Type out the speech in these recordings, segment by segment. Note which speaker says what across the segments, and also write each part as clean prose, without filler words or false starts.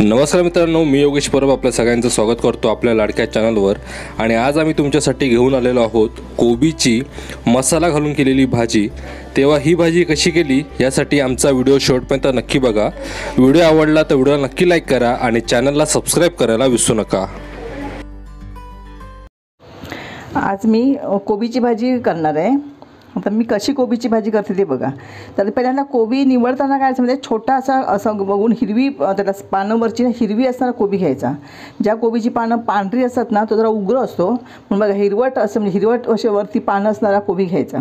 Speaker 1: नमस्कार मित्रांनो, मी योगेश परब आपल्या सगळ्यांचं स्वागत करतो आपल्या लाडक्या चॅनलवर। आणि आज आम्ही तुमच्यासाठी घेऊन आलेलो आहोत कोबीची मसाला घालून केलेली भाजी। तेव्हा ही भाजी कशी केली यासाठी आमचा व्हिडिओ शेवटपर्यंत नक्की बघा। व्हिडिओ आवडला तर व्हिडिओला नक्की लाईक करा आणि चॅनलला सबस्क्राईब करायला विसरू नका।
Speaker 2: आज मी कोबीची भाजी करणार आहे। आता मी कशी कोबीची भाजी करते ते बघा। तर पहिल्यांदा कोबी निवडताना काय म्हणजे छोटा असा बघून हिरवी त्याला पानावरची हिरवी असणारा कोबी घ्यायचा। ज्या कोबीची पानं पांढरी असतात ना तो जरा उग्र असतो, म्हणून बघा हिरवट असं म्हणजे हिरवट असे वरती पानं असणारा कोबी घ्यायचा।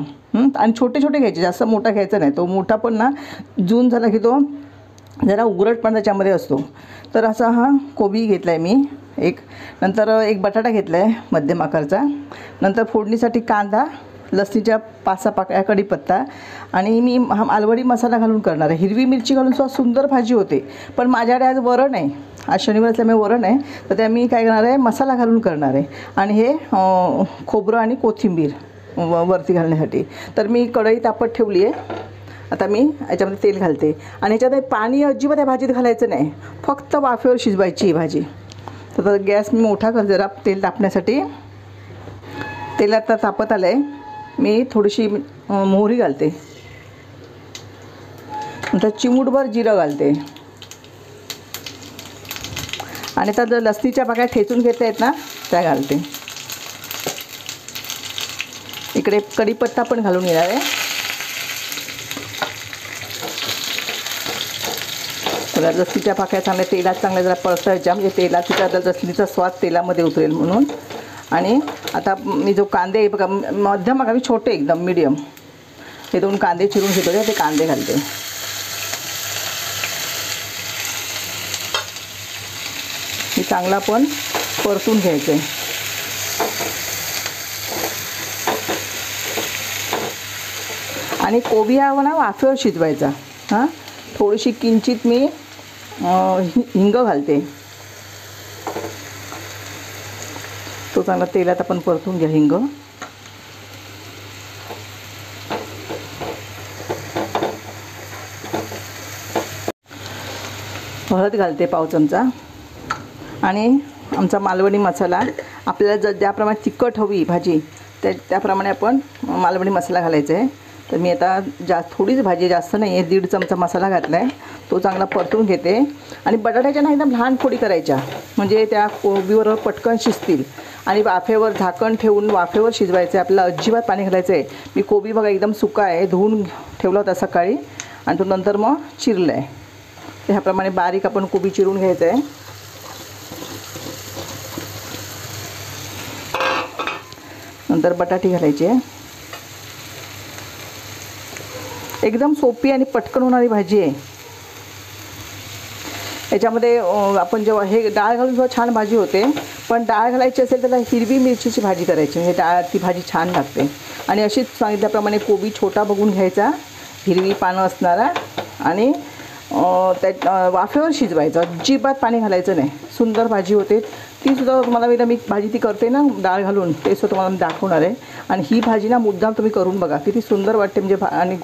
Speaker 2: आणि छोटे छोटे घ्यायचे, जास्त मोठा घ्यायचा नाही। तो मोठा पण ना जून झाला की तो जरा उघरट पण त्याच्यामध्ये असतो। तर असा हा कोबी घेतला आहे मी एक। नंतर एक बटाटा घेतला आहे मध्यम आकाराचा। नंतर फोडणीसाठी कांदा, लसणीच्या 5-6 पाकळ्या, कढीपत्ता आणि मी हा मालवणी मसाला घालून करणार आहे। हिरवी मिरची घालून सुद्धा सुंदर भाजी होते, पण माझ्याकडे आज वरण आहे, आज शनिवार असल्यामुळे वरण आहे, तर त्या मी काय करणार आहे मसाला घालून करणार आहे। आणि हे खोबरं आणि कोथिंबीर वरती घालण्यासाठी। तर मी कढई तापत ठेवली आहे। आता मी याच्यामध्ये तेल घालते आणि याच्यात पाणी अजिबात या भाजीत घालायचं नाही, फक्त वाफेवर शिजवायची ही भाजी। तर गॅस मी मोठा कर जरा तेल तापण्यासाठी। तेल आता तापत आलं आहे, मी थोडीशी मोहरी घालते, नंतर चिमूटभर जिरं घालते आणि त्यात लसणीच्या पाकळ्या ठेचून घेतल्या आहेत ना त्या घालते। इकडे कढीपत्ता पण घालून येणार आहे। तर लसणीच्या पाकळ्या चांगल्या तेलात चांगल्या जरा परतायच्या, म्हणजे तेलात तिचा लसणीचा स्वाद तेलामध्ये उतरेल म्हणून। आणि आता मी जो कांदे आहे बघा मध्यम बघा, मी छोटे एकदम मीडियम हे 2 कांदे चिरून घेतो, ते कांदे घालते। हे चांगला पण परतून घ्यायचं आहे। आणि कोबी हा ना वाफेवर शिजवायचा। हां, थोडीशी किंचित मी हिंग घालते, तो चांगला तेलात आपण परतून घ्या हिंग। हळद घालते 1/2 चमचा आणि आमचा मालवणी मसाला आपल्याला ज्याप्रमाणे तिखट हवी भाजी त्याप्रमाणे आपण मालवणी मसाला घालायचा आहे। तर मी आता थोडीच भाजी, जास्त नाही आहे, 1.5 चमचा मसाला घातला आहे, तो चांगला परतून घेते। आणि बटाट्याच्या ना एकदम लहान फोडी करायच्या, म्हणजे त्या कोबीवर पटकन शिजतील। आणि वाफेवर झाकण ठेवून वाफेवर शिजवायचं आहे, आपल्याला अजिबात पाणी घालायचं आहे। मी कोबी बघा एकदम सुका आहे, धुवून ठेवला होता सकाळी आणि तो नंतर मग चिरला आहे। ह्याप्रमाणे बारीक आपण कोबी चिरून घ्यायचं आहे। नंतर बटाटे घालायचे। एकदम सोपी आणि पटकन होणारी भाजी आहे। याच्यामध्ये आपण जेव्हा हे डाळ घालून जेव्हा छान भाजी होते, पण डाळ घालायची असेल त्याला हिरवी मिरचीची भाजी करायची, म्हणजे डाळ ती भाजी छान लागते। आणि अशीच सांगितल्याप्रमाणे कोबी छोटा बघून घ्यायचा, हिरवी पानं असणारा, आणि त्यात वाफेवर शिजवायचं, अजिबात पाणी घालायचं नाही, सुंदर भाजी होते। ती सुद्धा तुम्हाला मी भाजी ती करते ना डाळ घालून, ते सुद्धा तुम्हाला मी दाखवणार आहे। आणि ही भाजी ना मुद्दाम तुम्ही करून बघा, किती सुंदर वाटते। म्हणजे आणि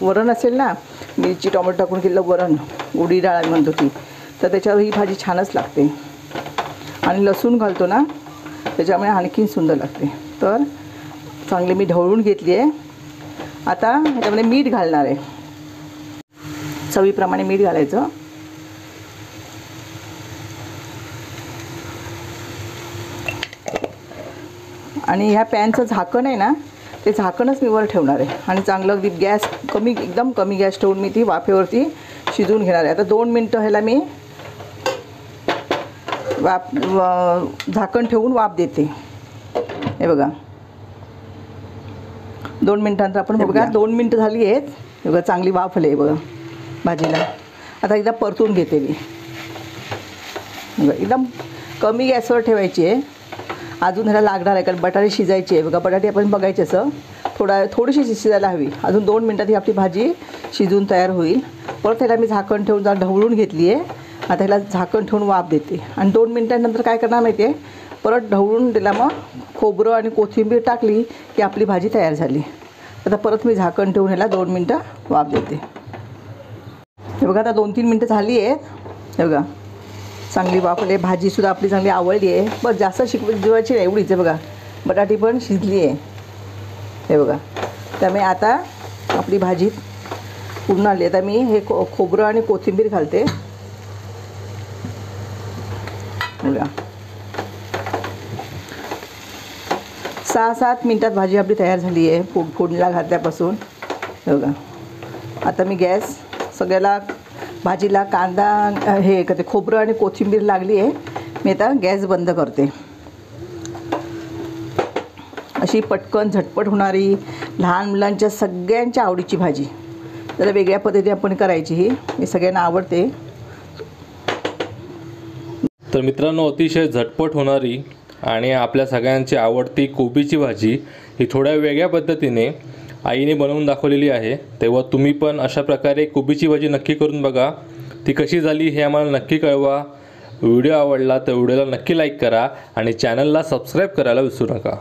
Speaker 2: वरण असेल ना, मिरची टोमॅटो टाकून केलेलं वरण, उडीद डाळ म्हणतो ती, तर त्याच्यावर ही भाजी छानच लागते। आणि लसूण घालतो ना त्याच्यामुळे आणखीन सुंदर लागते। तर चांगली मी ढवळून घेतली आहे। आता ह्याच्यामध्ये मीठ घालणार आहे, चवीप्रमाणे मीठ घालायचं। आणि ह्या पॅनचं झाकण आहे ना, ते झाकणच मी वर ठेवणार आहे आणि चांगलं अगदी गॅस कमी, एकदम कमी गॅस ठेवून मी ती वाफेवरती शिजवून घेणार आहे। आता 2 मिनटं ह्याला मी झाकण ठेवून वाफ देते। हे बघा 2 मिनटांनंतर आपण बघा 2 मिनटं झाली आहेत, हे बघा चांगली वाफ आली आहे बघा भाजीला। आता एकदा परतून घेते मी, बघा एकदम कमी गॅसवर ठेवायची आहे। अजून ह्याला लागणार आहे, कारण बटाटे शिजायचे आहे बघा। बटाटे आपण बघायचे असं थोडीशी शिजायला हवी, अजून 2 मिनटात ही आपली भाजी शिजून तयार होईल। परत ह्याला मी झाकण ठेवून जरा ढवळून घेतली आहे। आता ह्याला झाकण ठेवून वाफ देते आणि 2 मिनटांनंतर काय करणार माहिती आहे, परत ढवळून दिला, मग खोबरं आणि कोथिंबीर टाकली की आपली भाजी तयार झाली। आता परत मी झाकण ठेवून ह्याला 2 मिनटं वाफ देते। हे बघा आता 2-3 मिनटं झाली आहेत, हे बघा चांगली वापरली, भाजीसुद्धा आपली चांगली आवडली आहे. बरं जास्त शिजवायची नाही, एवढीच आहे बघा. बटाटी पण शिजली आहे हे बघा. त्यामुळे आता आपली भाजी पूर्ण आली. आता मी हे खोबरं आणि कोथिंबीर घालते बघा. 6-7 मिनटात भाजी आपली तयार झाली आहे फोडणीला घातल्यापासून हे बघा. आता मी गॅस सगळ्याला भाजीला कांदा हे करते, खोबरं आणि कोथिंबीर लागली आहे. मी आता गॅस बंद करते. अशी पटकन झटपट होणारी लहान मुलांच्या सगळ्यांच्या आवडीची भाजी. जरा वेगळ्या पद्धतीने आपण करायची, ही सगळ्यांना आवडते.
Speaker 1: तर मित्रांनो, अतिशय झटपट होणारी आणि आपल्या सगळ्यांची आवडती कोबीची भाजी ही थोड्या वेगळ्या पद्धतीने आईने बनवून दाखवलेली आहे. तेव्हा तुम्ही पण अशा प्रकारे कोबीची भाजी नक्की करून बघा. ती कशी झाली हे आम्हाला नक्की कळवा. व्हिडिओ आवडला तर व्हिडिओला नक्की लाईक करा आणि चॅनलला सबस्क्राईब करायला विसरू नका.